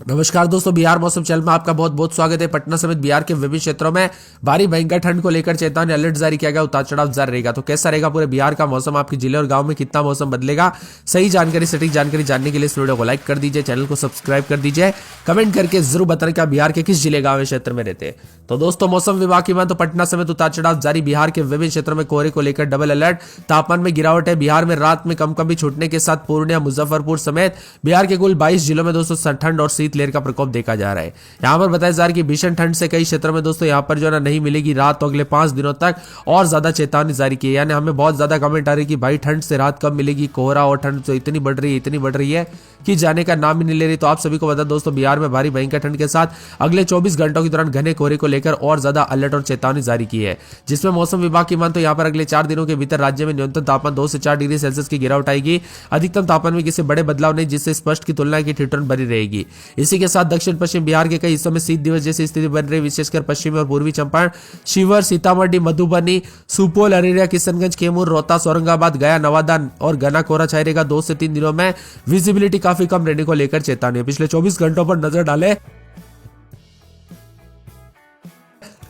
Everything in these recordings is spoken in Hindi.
नमस्कार दोस्तों, बिहार मौसम चैनल में आपका बहुत बहुत स्वागत है। पटना समेत बिहार के विभिन्न क्षेत्रों में भारी भयंकर ठंड को लेकर चेतावनी अलर्ट जारी किया गया। उतार चढ़ाव जारी रहेगा। तो कैसा रहेगा पूरे बिहार का मौसम, आपके जिले और गांव में कितना मौसम बदलेगा, सही जानकारी सटीक जानकारी जानने के लिए इस वीडियो को लाइक कर दीजिए, चैनल को सब्सक्राइब कर दीजिए, कमेंट करके जरूर बताएं कि आप बिहार के किस जिले गांव या क्षेत्र में रहते हैं। तो दोस्तों, मौसम विभाग की बात तो पटना समेत उतार चढ़ाव जारी। बिहार के विभिन्न क्षेत्रों में कोहरे को लेकर डबल अलर्ट। तापमान में गिरावट है। बिहार में रात में कंपकंपी छूटने के साथ पूर्णिया, मुजफ्फरपुर समेत बिहार के कुल 22 जिलों में दोस्तों ठंड और शीतलहर का प्रकोप देखा जा रहा है। यहां पर बताया जा रहा है कि भीषण ठंड से कई क्षेत्रों में दोस्तों यहां पर जो है ना नहीं मिलेगी राहत। तो अगले 5 दिनों तक और ज्यादा चेतावनी जारी की है। यानी हमें बहुत ज्यादा कमेंट आ रही है कि भाई ठंड से राहत कब मिलेगी, कोहरा और ठंड तो इतनी बढ़ रही है कि जाने का नाम ही नहीं ले रही। तो आप सभी को बता दोस्तों, बिहार में भारी भयंकर ठंड के साथ अगले 24 घंटों के दौरान घने कोहरे को लेकर और ज्यादा अलर्ट और चेतावनी जारी की है, जिसमें मौसम विभाग की मान तो यहां पर अगले 4 दिनों के भीतर राज्य में न्यूनतम तापमान 2 से 4 डिग्री सेल्सियस की गिरावट आएगी। अधिकतम तापमान में किसी बड़े बदलाव नहीं, जिससे स्पष्ट की तुलना की ठिठुरन बनी रहेगी। इसी के साथ दक्षिण पश्चिम बिहार के कई हिस्सों में शीत दिवस जैसी स्थिति बन रही, विशेषकर पश्चिमी और पूर्वी चंपारण, शिवहर, सीतामढ़ी, मधुबनी, सुपौल, अररिया, किशनगंज, कैमूर, रोहतास, औरंगाबाद, गया, नवादा और घना कोहरा छाया रहेगा। 2 से 3 दिनों में विजिबिलिटी काफी कम रहने को लेकर चेतावनी। पिछले 24 घंटों पर नजर डालें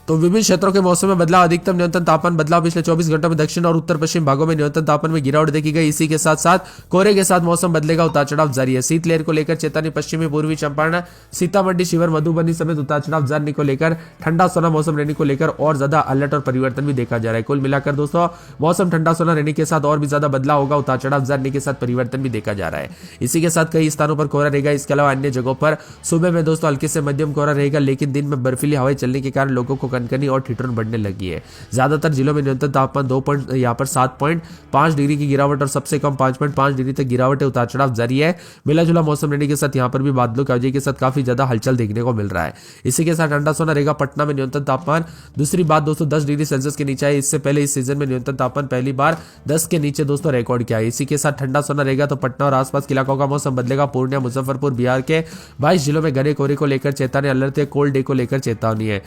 तो विभिन्न क्षेत्रों के मौसम में बदलाव। अधिकतम न्यूनतम तापमान बदलाव पिछले 24 घंटों में दक्षिण और उत्तर पश्चिम भागों में न्यूनतम तापमान में गिरावट देखी गई। इसी के साथ साथ कोहरे के साथ मौसम बदलेगा। उतार चढ़ाव जारी है। शीतलहर को लेकर चेतावनी। पश्चिमी पूर्वी चंपारण, सीतामढ़ी, शिवहर, मधुबनी समेत उतार चढ़ाव जाने को लेकर ठंडा सोना मौसम रहने को लेकर और ज्यादा अलर्ट और परिवर्तन भी देखा जा रहा है। कुल मिलाकर दोस्तों मौसम ठंडा सोना रहने के साथ और भी ज्यादा बदलाव होगा। उतार चढ़ाव जाने के साथ परिवर्तन भी देखा जा रहा है। इसी के साथ कई स्थानों पर कोहरा रहेगा। इसके अलावा अन्य जगहों पर सुबह में दोस्तों हल्के से मध्यम कोहरा रहेगा, लेकिन दिन में बर्फीली हवाएं चलने के कारण लोगों को कनकनी और ठिठुरन बढ़ने लगी है। ज्यादातर जिलों में न्यूनतम तापमान यहाँ पर 7.5 डिग्री की गिरावट और सबसे कम 5.5 डिग्री तक गिरावट है। उतार चढ़ाव जारी है। मिला जुला मौसम रहने के साथ यहाँ पर भी बादलों की वजह के साथ काफी ज्यादा हलचल देखने को मिल रहा है। इसी के साथ ठंडा सोना रहेगा। पटना में न्यूनतम तापमान दूसरी बात दोस्तों 10 डिग्री सेल्सियस के नीचे है। इससे पहले इस सीजन में न्यूनतम तापमान पहली बार 10 के नीचे दोस्तों रिकॉर्ड किया है। इसी के साथ ठंडा सोना रहेगा। तो पटना और आसपास के इलाकों का मौसम बदलेगा। पूर्णिया, मुजफ्फरपुर, बिहार के 22 जिलों में घने कोहरे को लेकर चेतावनी अलर्ट है। कोल्ड डे को लेकर चेतावनी है।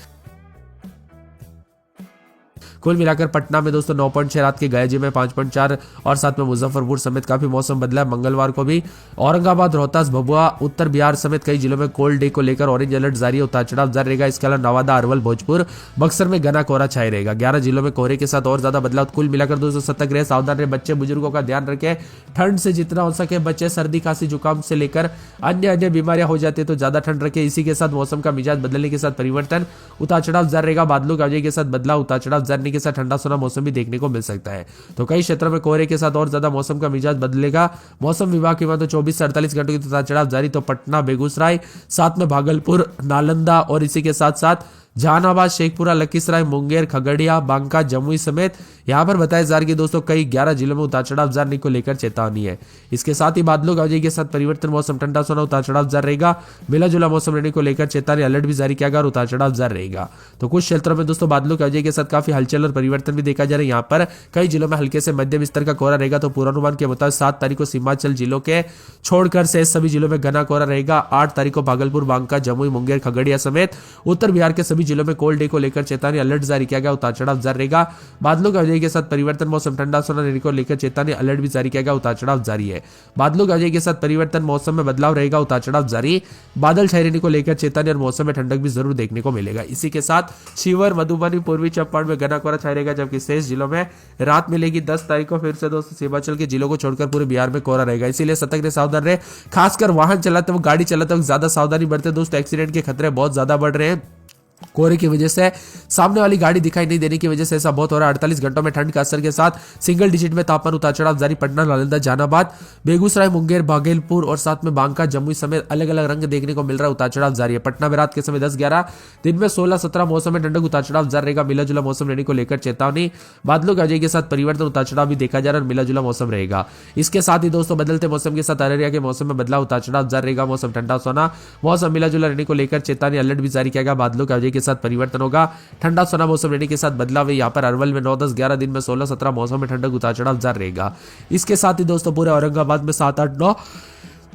कुल मिलाकर पटना में दोस्तों 9.6, रात के गया जिले में 5.4 और साथ में मुजफ्फरपुर समेत काफी मौसम बदला है। मंगलवार को भी औरंगाबाद, रोहतास, भभुआ, उत्तर बिहार समेत कई जिलों में कोल्ड डे को लेकर ऑरेंज अलर्ट जारी है। उतार चढ़ाव जारी रहेगा। इसके अलावा नवादा, अरवल, भोजपुर, बक्सर में घना कोहरा छाया रहेगा। 11 जिलों में कोहरे के साथ और ज्यादा बदलाव। कुल मिलाकर दोस्तों सतर्क रहे, सावधान रहे, बच्चे बुजुर्गों का ध्यान रखें। ठंड से जितना हो सके बच्चे सर्दी, खांसी, जुकाम से लेकर अन्य बीमारियां हो जाती है, तो ज्यादा ठंड रखे। इसी के साथ मौसम का मिजाज बदलने के साथ परिवर्तन। उतार चढ़ाव जारी रहेगा। बादलों की वजह के साथ बदलाव। उतार चढ़ाव जारी के साथ ठंडा सोना मौसम भी देखने को मिल सकता है। तो कई क्षेत्रों में कोहरे के साथ और ज्यादा मौसम का मिजाज बदलेगा। मौसम विभाग की बात तो 24 से 48 घंटों की उतार चढ़ाव जारी। तो पटना, बेगूसराय, साथ में भागलपुर, नालंदा और इसी के साथ साथ जहानाबाद, शेखपुरा, लखीसराय, मुंगेर, खगड़िया, बांका, जमुई समेत यहां पर बताया जा रहा है कि दोस्तों कई 11 जिलों में उतार चढ़ाव जारी को लेकर चेतावनी है। इसके साथ ही बादलों की वजह के साथ परिवर्तन। मौसम ठंडा सोना, उतार चढ़ाव जारी रहेगा। मिला जुला मौसम रहने को लेकर चेतावनी अलर्ट भी जारी किया गया और उतार चढ़ाव जारी रहेगा। तो कुछ क्षेत्रों में दोस्तों बादलों की वजह के साथ काफी हलचल और परिवर्तन भी देखा जा रहा है। यहाँ पर कई जिलों में हल्के से मध्यम स्तर का कोहरा रहेगा। तो पूर्वानुमान के मुताबिक 7 तारीख को सीमांचल जिलों के छोड़कर से सभी जिलों में घना कोहरा रहेगा। 8 तारीख को भागलपुर, बांका, जमुई, मुंगेर, खगड़िया समेत उत्तर बिहार के सभी जिलों में कोल्ड डे को लेकर चेतावनी अलर्ट जारी किया गया। उतार चढ़ाव जारी रहेगा। बादलों की वजह के साथ परिवर्तन। मौसम ठंडा सोना रहने को लेकर चेतावनी अलर्ट भी जारी किया गया। उतार चढ़ाव जारी है। बादलों की वजह के साथ परिवर्तन। मौसम में बदलाव रहेगा। उतार चढ़ाव जारी। बादल छाए रहने को लेकर चेतावनी और मौसम में ठंडक भी जरूर देखने को मिलेगा। इसी के साथ शिवहर, मधुबनी, पूर्वी चंपारण में घना कोहरा छाया रहेगा, जबकि शेष जिलों में रात मिलेगी। 10 तारीख को फिर से दोस्तों सीमांचल के जिलों को छोड़कर पूरे बिहार में कोहरा रहेगा। इसीलिए सतर्क रहे, सावधान रहे। खासकर वाहन चलाते वक्त, गाड़ी चलाते वक्त ज्यादा सावधानी बरते दोस्तों। एक्सीडेंट के खतरे बहुत ज्यादा बढ़ रहे हैं। कोहरे की वजह से सामने वाली गाड़ी दिखाई नहीं देने की वजह से ऐसा बहुत हो रहा है। 48 घंटों में ठंड के असर के साथ सिंगल डिजिट में तापमान उतार चढ़ाव जारी। पटना, नालंदा, जहानाबाद, बेगूसराय, मुंगेर, भागलपुर और साथ में बांका, जमुई समेत अलग अलग रंग देखने को मिल रहा है। उतार चढ़ाव जारी है। पटना में रात के समय 10-11, दिन में 16-17 मौसम में ठंडक। उतार चढ़ाव जारी रहेगा। मिला जुला मौसम रहने को लेकर चेतावनी। बादलों की वजह के साथ परिवर्तन। उतार चढ़ाव भी देखा जा रहा है और मिला जुला मौसम रहेगा। इसके साथ ही दोस्तों बदलते मौसम के साथ अररिया के मौसम में बदलाव। उतार चढ़ाव जारी रहेगा। मौसम ठंडा सोना, मौसम मिला जुला रहने को लेकर चेतावनी अलर्ट भी जारी किया गया। बादलों की वजह के साथ परिवर्तन होगा। ठंडा सोना मौसम रहने के साथ बदलाव है। यहाँ पर अरवल में 9-10-11, दिन में 16-17 मौसम में ठंडक। उतार चढ़ाव जारी रहेगा। इसके साथ ही दोस्तों पूरे औरंगाबाद में 7-8-9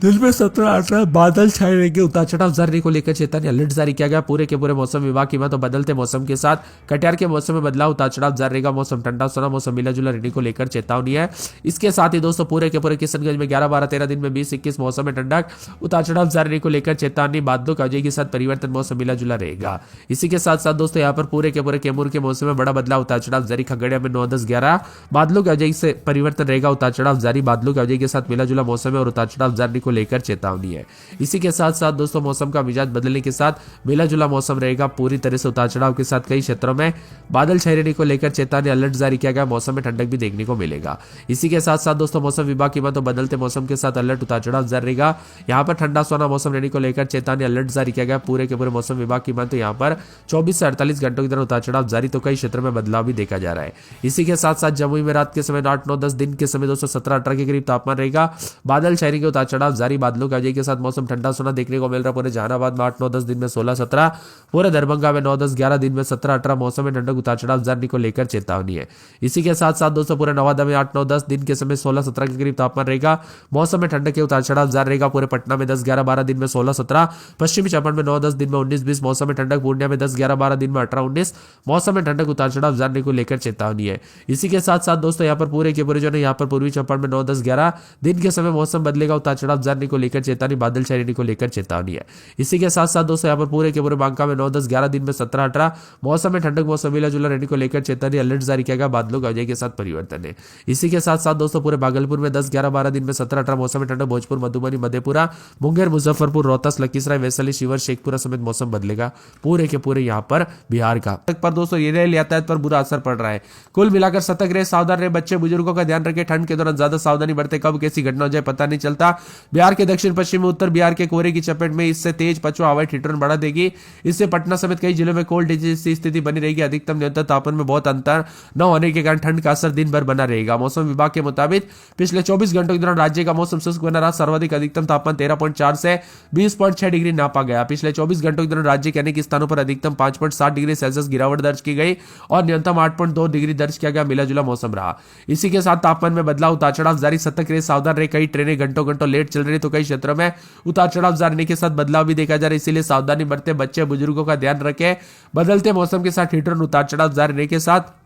दिन में 17-18 बादल छाए रहेंगे, उतार चढ़ाव जारी को लेकर चेतावनी अलर्ट जारी किया गया पूरे के पूरे मौसम विभाग की। तो बदलते मौसम के साथ कटिहार के मौसम में बदलाव, उतार चढ़ाव जारी रहेगा, मौसम ठंडा सोना, मौसम मिला जुला रहने को लेकर चेतावनी है। इसके साथ ही दोस्तों पूरे के पूरे किशनगंज में 11, 12, 13 दिन में 20, 21 मौसम में ठंडक, उतार चढ़ाव जारी रहने को लेकर चेतावनी, बादलों का अजय के साथ परिवर्तन, मौसम मिला जुला रहेगा। इसी के साथ साथ दोस्तों यहाँ पर पूरे के पूरे कैमूर के मौसम में बड़ा बदलाव, उतार चढ़ाव जारी, खगड़िया में 9, 10, 11 बादलों के अजय से परिवर्तन रहेगा, उतार चढ़ाव जारी, बादलों के अजय के साथ मिला जुला मौसम है और उतार चढ़ाव जारी को लेकर चेतावनी है। इसी के साथ साथ दोस्तों मौसम का मिजाज बदलने के साथ मिला जुला मौसम रहेगा, पूरी तरह से उतार चढ़ाव के साथ कई क्षेत्रों में बादल छाए रहने को लेकर चेतावनी अलर्ट जारी किया गया, मौसम में ठंडक भी देखने को मिलेगा। इसी के साथ साथ दोस्तों मौसम विभाग की बात तो बदलते मौसम के साथ अलर्ट, उतार चढ़ाव जारी रहेगा, यहाँ पर ठंडा सोना मौसम रहने को लेकर चेतावनी अलर्ट जारी किया गया पूरे के पूरे मौसम विभाग की बात तो यहाँ पर 24 से 48 घंटों के दौरान उतार चढ़ाव जारी, तो कई क्षेत्रों में बदलाव भी देखा जा रहा है। इसी के साथ साथ जमुई में रात के समय 8, 9, 10 दिन के समय दोस्तों 17-18 के करीब तापमान रहेगा, बादल छाए रहेंगे, उतार चढ़ाव जारी, बादलों के अजय के साथ मौसम ठंडा सोना देखने को मिल रहा है। पूरे जहानाबाद में 8, 9, 10 दिन में 16, 17, पूरे दरभंगा में 9, 10, 11 दिन में 17, 18 मौसम में ठंडक, उतार चढ़ाव जारी को लेकर चेतावनी है। इसी के साथ साथ दोस्तों पूरे नवादा में 8, 9, 10 दिन के समय 16, 17 के करीब तापमान रहेगा, मौसम में ठंडक के उतार चढ़ाव जारी रहेगा। पूरे पटना में 10, 11, 12 दिन में 16, 17, पश्चिमी चंपारण में 9, 10 दिन में 19, 20 मौसम में ठंडक, पूर्णिया में 10, 11, 12 दिन में 18, 19 मौसम में ठंडक, उतार चढ़ाव जारी को लेकर चेतावनी है। इसी के साथ साथ दोस्तों यहाँ पर पूरे के पूरे जो है यहाँ पर पूर्वी चंपारण में 9, 10, 11 दिन के समय मौसम बदलेगा, उतार चढ़ाव जारी को लेकर चेतावनी, बादल छाए रहने को लेकर चेतावनी है। इसी के साथ साथ दोस्तों यहाँ पर पूरे के पूरे बांका में 9, 10, 11 दिन में 17, 18 मौसम में ठंडक, मौसम मिला जुला रहने को लेकर चेतावनी अलर्ट जारी किया गया, बादलों के अजय के साथ परिवर्तन है। इसी के साथ साथ दोस्तों पूरे भागलपुर में 10, 11, 12 दिन में 17, 18 मौसम में ठंडक, भोजपुर, मधुबनी, मधेपुरा, मुंगेर, मुजफ्फरपुर, रोहतास, लखीसराय, वैशाली, शिवर, शेखपुरा समेत मौसम बदलेगा पूरे के पूरे यहाँ पर बिहार का। पर दोस्तों ये रेल यातायात पर बुरा असर पड़ रहा है। कुल मिलाकर सतर्क रहे, सावधान रहे, बच्चे बुजुर्गों का ध्यान रखें, ठंड के दौरान ज्यादा सावधानी बरते, कब कैसी घटना हो जाए पता नहीं चलता। बिहार के दक्षिण पश्चिमी उत्तर बिहार के कोहरे की चपेट में इससे तेज पछुआ हवाएं ठिठुरन बढ़ा देगी। इससे पटना समेत कई जिलों में कोल्ड डे जैसी स्थिति बनी रहेगी। अधिकतम न्यूनतम तापमान में बहुत अंतर न होने के कारण ठंड का असर दिन भर बना रहेगा। मौसम विभाग के मुताबिक पिछले 24 घंटों के दौरान राज्य का मौसम शुष्क बना रहा। सर्वाधिक अधिकतम तापमान 13.4 से 20.6 डिग्री नापा गया। पिछले 24 घंटों के दौरान राज्य के अनेक स्थानों पर अधिकतम 5.7 डिग्री सेल्सियस गिरावट दर्ज की गई और न्यूनतम 8.2 डिग्री दर्ज किया गया। मिला जुला मौसम रहा। इसी के साथ तापमान में बदलाव, उतार चढ़ाव जारी, सतर्क रहे, सावधान रहे। कई ट्रेनें घंटों घंटों लेट चल रही, तो कई क्षेत्रों में उतार चढ़ाव जारी के साथ बदलाव भी देखा जा रहा है। इसीलिए सावधानी बरते, बच्चे बुजुर्गों का ध्यान रखें। बदलते मौसम के साथ हिटरन उतार चढ़ाव जारी के साथ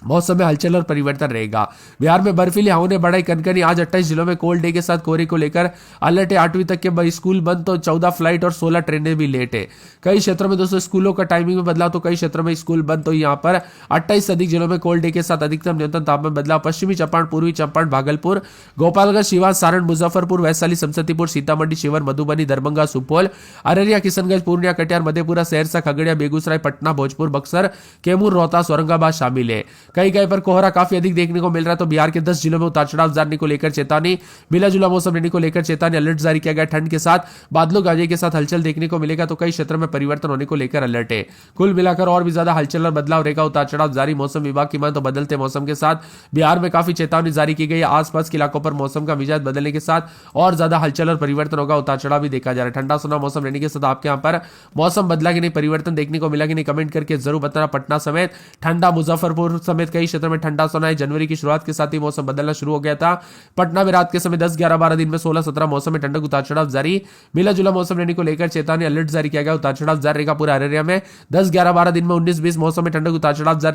मौसम में हलचल और परिवर्तन रहेगा। बिहार में बर्फीली हवाओं ने बढ़ाई कनकनी। आज 28 जिलों में कोल्ड डे के साथ कोहरे को लेकर अलर्ट है। 8वीं तक के स्कूल बंद, तो 14 फ्लाइट और 16 ट्रेनें भी लेट है। कई क्षेत्रों में दोस्तों स्कूलों का टाइमिंग में बदलाव, तो कई क्षेत्रों में स्कूल बंद। तो यहाँ पर 28 से अधिक जिलों में कोल्ड डे के साथ अधिकतम न्यूनतम तापमान बदलाव। पश्चिमी चंपारण, पूर्वी चंपारण, भागलपुर, गोपालगंज, सिवान, सारण, मुजफ्फरपुर, वैशाली, समस्तीपुर, सीतामढ़ी, शिवर, मधुबनी, दरभंगा, सुपौल, अररिया, किशनगंज, पूर्णिया, कटिहार, मधेपुरा, सहरसा, खगड़िया, बेगूसराय, पटना, भोजपुर, बक्सर, कैमूर, रोहतास, औरंगाबाद शामिल है। कई कई पर कोहरा काफी अधिक देखने को मिल रहा है। तो बिहार के 10 जिलों में उतार चढ़ाव जारी को लेकर चेतावनी, मिला जुला मौसम रहने को लेकर चेतावनी अलर्ट जारी किया गया। ठंड के साथ बादलों गाजे के साथ हलचल देखने को मिलेगा। तो कई क्षेत्रों में परिवर्तन होने को लेकर अलर्ट है। कुल मिलाकर और भी ज्यादा हलचल और बदलाव रहेगा। उतार चढ़ाव जारी। मौसम विभाग की माने तो बदलते मौसम के साथ बिहार में काफी चेतावनी जारी की गई है। आसपास के इलाकों पर मौसम का मिजाज बदलने के साथ और ज्यादा हलचल और परिवर्तन होगा। उतार चढ़ाव भी देखा जा रहा है। ठंडा सुना मौसम रहने के साथ आपके यहाँ पर मौसम बदला कि नहीं, परिवर्तन देखने को मिला कि नहीं, कमेंट करके जरूर बताना। पटना समेत ठंडा, मुजफ्फरपुर समेत कई क्षेत्रों में ठंडा सुना है। जनवरी की शुरुआत के साथ ही मौसम बदलना शुरू हो गया था। पटना में रात के समय 10, 11, 12 दिन में 16, 17 मौसम में ठंडक, उतार चढ़ाव जारी। मिला जुला मौसम रहने को लेकर चेतावनी अलर्ट जारी किया गया। उतार चढ़ाव जारी रहेगा। पूरे अररिया में 10, 11, 12 दिन में 19, 20 मौसम में ठंडक, उतार चढ़ाव जारी।